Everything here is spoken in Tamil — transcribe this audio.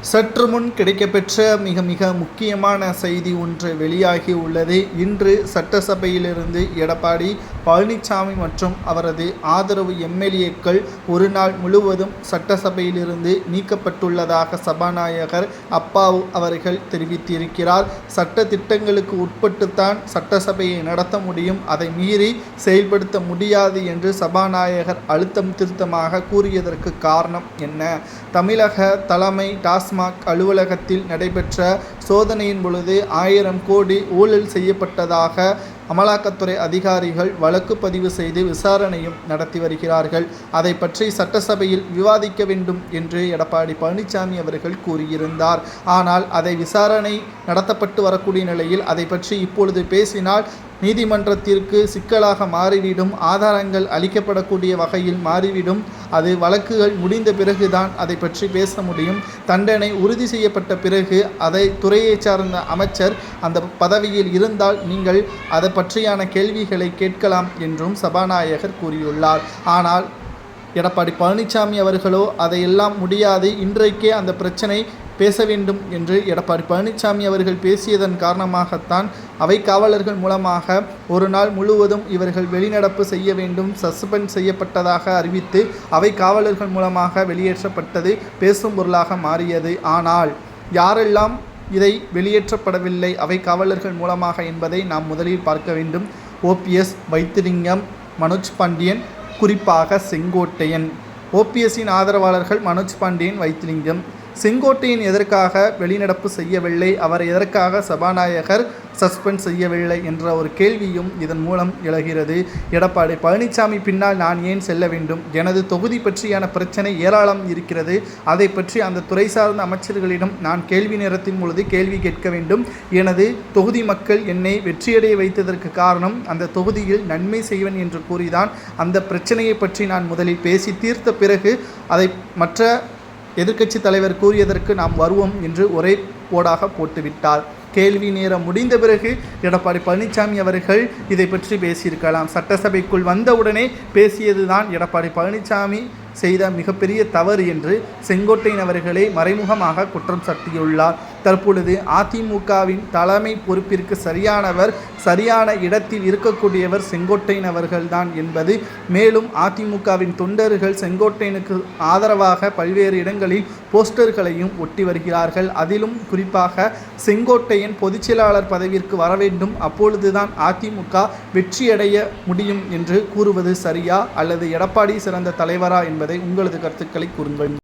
சற்று முன் கிடைக்கப்பெற்ற மிக முக்கியமான செய்தி ஒன்று வெளியாகி உள்ளது. இன்று சட்டசபையிலிருந்து எடப்பாடி பழனிசாமி மற்றும் அவரது ஆதரவு எம்எல்ஏக்கள் ஒரு நாள் முழுவதும் சட்டசபையிலிருந்து நீக்கப்பட்டுள்ளதாக சபாநாயகர் அப்பாவு அவர்கள் தெரிவித்திருக்கிறார். சட்ட திட்டங்களுக்கு உட்பட்டுத்தான் சட்டசபையை நடத்த முடியும், அதை மீறி செயல்படுத்த முடியாது என்று சபாநாயகர் அழுத்தம் திருத்தமாக கூறியதற்கு காரணம் என்ன? தமிழக தலைமை டாஸ்மாக் அலுவலகத்தில் நடைபெற்ற சோதனையின் பொழுது 1000 கோடி ஊழல் செய்யப்பட்டதாக அமலாக்கத்துறை அதிகாரிகள் வழக்கு பதிவு செய்து விசாரணையும் நடத்தி வருகிறார்கள். அதை பற்றி சட்டசபையில் விவாதிக்க வேண்டும் என்று எடப்பாடி பழனிசாமி அவர்கள் கூறியிருந்தார். ஆனால் அதை விசாரணை நடத்தப்பட்டு வரக்கூடிய நிலையில் அதை பற்றி இப்பொழுது பேசினால் நீதிமன்றத்திற்கு சிக்கலாக மாறிவிடும், ஆதாரங்கள் அளிக்கப்படக்கூடிய வகையில் மாறிவிடும். அது வழக்குகள் முடிந்த பிறகுதான் அதை பற்றி பேச முடியும். தண்டனை உறுதி செய்யப்பட்ட பிறகு அதை துறையை சார்ந்த அமைச்சர் அந்த பதவியில் இருந்தால் நீங்கள் அதை பற்றியான கேள்விகளை கேட்கலாம் என்றும் சபாநாயகர் கூறியுள்ளார். ஆனால் எடப்பாடி பழனிசாமி அவர்களோ அதையெல்லாம் முடியாது, இன்றைக்கே அந்த பிரச்சனை பேச வேண்டும் என்று எடப்பாடி பழனிசாமி அவர்கள் பேசியதன் காரணமாகத்தான் அவை காவலர்கள் மூலமாக ஒரு நாள் முழுவதும் இவர்கள் வெளிநடப்பு செய்ய வேண்டும், சஸ்பெண்ட் செய்யப்பட்டதாக அறிவித்து அவை காவலர்கள் மூலமாக வெளியேற்றப்பட்டது பேசும் பொருளாக மாறியது. ஆனால் யாரெல்லாம் இதை வெளியேற்றப்படவில்லை அவை காவலர்கள் மூலமாக என்பதை நாம் முதலில் பார்க்க வேண்டும். ஓபிஎஸ், வைத்திலிங்கம், மனோஜ் பாண்டியன், குறிப்பாக செங்கோட்டையன். ஓபிஎஸ்ஸின் ஆதரவாளர்கள் மனோஜ் பாண்டியன், வைத்திலிங்கம். செங்கோட்டையன் எதற்காக வெளிநடப்பு செய்யவில்லை, அவர் எதற்காக சபாநாயகர் சஸ்பெண்ட் செய்யவில்லை என்ற ஒரு கேள்வியும் இதன் மூலம் எழுகிறது. எடப்பாடி பழனிசாமி பின்னால் நான் ஏன் செல்ல வேண்டும்? எனது தொகுதி பற்றியான பிரச்சனை ஏராளம் இருக்கிறது. அதை பற்றி அந்த துறை சார்ந்த அமைச்சர்களிடம் நான் கேள்வி நேரத்தின் பொழுது கேள்வி கேட்க வேண்டும். எனது தொகுதி மக்கள் என்னை வெற்றியடைய வைத்ததற்கு காரணம் அந்த தொகுதியில் நன்மை செய்வேன் என்று கூறிதான் அந்த பிரச்சனையை பற்றி நான் முதலில் பேசி தீர்த்த பிறகு அதை மற்ற எதிர்க்கட்சி தலைவர் கூறியதற்கு நாம் வருவோம் என்று ஒரே போடாக போட்டுவிட்டார். கேள்வி நேரம் முடிந்த பிறகு எடப்பாடி பழனிசாமி அவர்கள் இதை பற்றி பேசியிருக்கலாம். சட்டசபைக்குள் வந்தவுடனே பேசியதுதான் எடப்பாடி பழனிசாமி செய்த மிகப்பெரிய தவறு என்று செங்கோட்டையன் அவர்களே மறைமுகமாக குற்றம் சாட்டியுள்ளார். தற்பொழுது அதிமுகவின் தலைமை பொறுப்பிற்கு சரியான இடத்தில் இருக்கக்கூடியவர் செங்கோட்டையன் அவர்கள்தான் என்பது, மேலும் அதிமுகவின் தொண்டர்கள் செங்கோட்டையனுக்கு ஆதரவாக பல்வேறு இடங்களில் போஸ்டர்களையும் ஒட்டி வருகிறார்கள். அதிலும் குறிப்பாக செங்கோட்டையன் பொதுச்செயலாளர் பதவிற்கு வர வேண்டும், அப்பொழுதுதான் அதிமுக வெற்றியடைய முடியும் என்று கூறுவது சரியா அல்லது எடப்பாடி சிறந்த தலைவரா என்பதை உங்களது கருத்துக்களை கூறுங்கள்.